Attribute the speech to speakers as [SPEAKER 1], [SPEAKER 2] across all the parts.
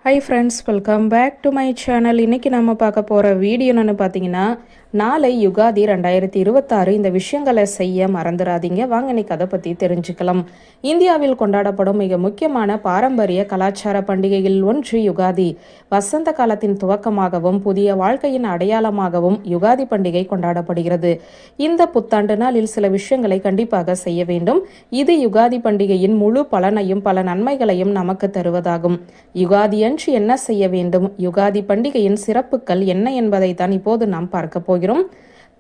[SPEAKER 1] High friends, welcome back to my channel. இன்றைக்கி நம்ம பார்க்க போகிற வீடியோ என்னென்னு பார்த்தீங்கன்னா, நாளை யுகாதி 2026. இந்த விஷயங்களை செய்ய மறந்துடாதீங்க. வாங்க இன்னைக்கு அதை பற்றி தெரிஞ்சுக்கலாம். இந்தியாவில் கொண்டாடப்படும் மிக முக்கியமான பாரம்பரிய கலாச்சார பண்டிகையில் ஒன்று யுகாதி. வசந்த காலத்தின் துவக்கமாகவும் புதிய வாழ்க்கையின் அடையாளமாகவும் யுகாதி பண்டிகை கொண்டாடப்படுகிறது. இந்த புத்தாண்டு நாளில் சில விஷயங்களை கண்டிப்பாக செய்ய வேண்டும். இது யுகாதி பண்டிகையின் முழு பலனையும் பல நன்மைகளையும் நமக்கு தருவதாகும். யுகாதி என்ன செய்ய வேண்டும், யுகாதி பண்டிகையின் சிறப்புகள் என்ன என்பதை தான் இப்போது நாம் பார்க்க போகிறோம்.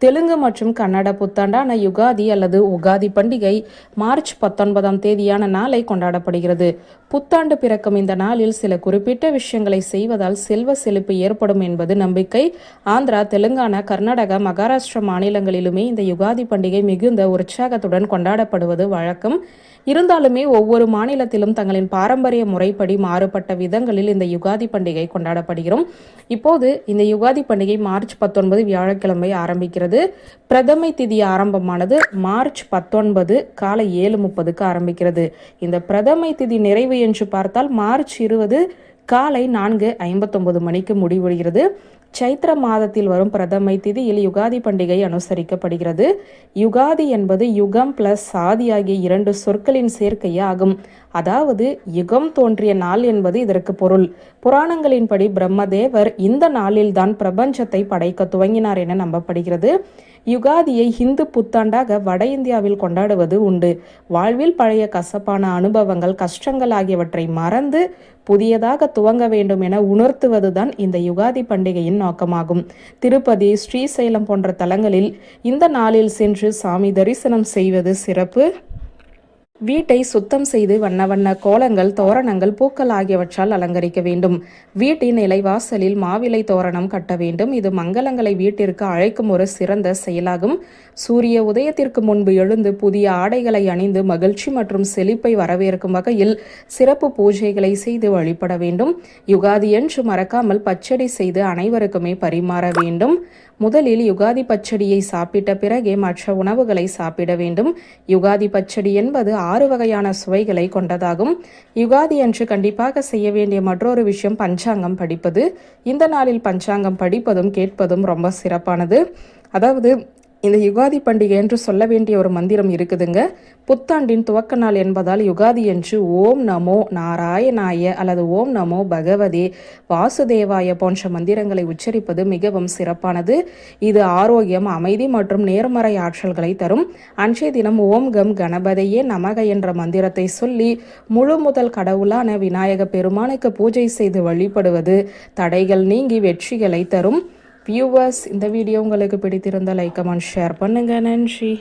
[SPEAKER 1] தெலுங்கு மற்றும் கன்னட புத்தாண்டான யுகாதி அல்லது உகாதி பண்டிகை மார்ச் 19ஆம் தேதியான நாளை கொண்டாடப்படுகிறது. புத்தாண்டு பிறக்கும் இந்த நாளில் சில குறிப்பிட்ட விஷயங்களை செய்வதால் செல்வ செழிப்பு ஏற்படும் என்பது நம்பிக்கை. ஆந்திரா, தெலுங்கானா, கர்நாடகா, மகாராஷ்டிரா மாநிலங்களிலுமே இந்த யுகாதி பண்டிகை மிகுந்த உற்சாகத்துடன் கொண்டாடப்படுவது வழக்கம். இருந்தாலுமே ஒவ்வொரு மாநிலத்திலும் தங்களின் பாரம்பரிய முறைப்படி மாறுபட்ட விதங்களில் இந்த யுகாதி பண்டிகை கொண்டாடப்படுகிறோம். இப்போது இந்த யுகாதி பண்டிகை மார்ச் 19 வியாழக்கிழமை ஆரம்பிக்கிறது. பிரதமை திதி ஆரம்பமானது மார்ச் 19 காலை 7:30க்கு ஆரம்பிக்கிறது. இந்த பிரதமை திதி நிறைவு என்று பார்த்தால் மார்ச் 20 காலை 4:59 மணிக்கு முடிவடைகிறது. சைத்திர மாதத்தில் வரும் பிரதமை திதியில் யுகாதி பண்டிகை அனுசரிக்கப்படுகிறது. யுகாதி என்பது யுகம் பிளஸ் சாதி ஆகிய இரண்டு சொற்களின் சேர்க்கையே ஆகும். அதாவது யுகம் தோன்றிய நாள் என்பது இதற்கு பொருள். புராணங்களின்படி பிரம்மதேவர் இந்த நாளில்தான் பிரபஞ்சத்தை படைக்க துவங்கினார் என நம்பப்படுகிறது. யுகாதியை இந்து புத்தாண்டாக வட இந்தியாவில் கொண்டாடுவது உண்டு. வாழ்வில் பழைய கசப்பான அனுபவங்கள், கஷ்டங்கள் ஆகியவற்றை மறந்து புதியதாக துவங்க வேண்டும் என உணர்த்துவதுதான் இந்த யுகாதி பண்டிகையின் நோக்கமாகும். திருப்பதி, ஸ்ரீசைலம் போன்ற தலங்களில் இந்த நாளில் சென்று சாமி தரிசனம் செய்வது சிறப்பு. வீட்டை சுத்தம் செய்து வண்ண வண்ண கோலங்கள், தோரணங்கள், பூக்கள் ஆகியவற்றால் அலங்கரிக்க வேண்டும். வீட்டின் நிலைவாசலில் மாவிலை தோரணம் கட்ட வேண்டும். இது மங்களங்களை வீட்டிற்கு அழைக்கும் ஒரு சிறந்த செயலாகும். சூரிய உதயத்திற்கு முன்பு எழுந்து புதிய ஆடைகளை அணிந்து மகிழ்ச்சி மற்றும் செழிப்பை வரவேற்கும் வகையில் சிறப்பு பூஜைகளை செய்து வழிபட வேண்டும். யுகாதி என்று மறக்காமல் பச்சடி செய்து அனைவருக்குமே பரிமாற வேண்டும். முதலில் யுகாதி பச்சடியை சாப்பிட்ட பிறகே மற்ற உணவுகளை சாப்பிட வேண்டும். யுகாதி பச்சடி என்பது 6 வகையான சுவைகளை கொண்டதாகும். யுகாதி அன்று கண்டிப்பாக செய்ய வேண்டிய மற்றொரு விஷயம் பஞ்சாங்கம் படிப்பது. இந்த நாளில் பஞ்சாங்கம் படிப்பதும் கேட்பதும் ரொம்ப சிறப்பானது. அதாவது இந்த யுகாதி பண்டிகை என்று சொல்ல வேண்டிய ஒரு மந்திரம் இருக்குதுங்க. புத்தாண்டின் துவக்க நாள் என்பதால் யுகாதி என்று ஓம் நமோ நாராயணாய அல்லது ஓம் நமோ பகவதே வாசுதேவாய போன்ற மந்திரங்களை உச்சரிப்பது மிகவும் சிறப்பானது. இது ஆரோக்கியம், அமைதி மற்றும் நேர்மறை ஆற்றல்களை தரும். அன்றைய தினம் ஓம் கம் கணபதியே நமக என்ற மந்திரத்தை சொல்லி முழு முதல் கடவுளான விநாயக பெருமானுக்கு பூஜை செய்து வழிபடுவது தடைகள் நீங்கி வெற்றிகளை தரும். வியூவர்ஸ், இந்த வீடியோ உங்களுக்கு பிடித்திருந்தால் லைக், கமெண்ட், ஷேர் பண்ணுங்க. நன்றி.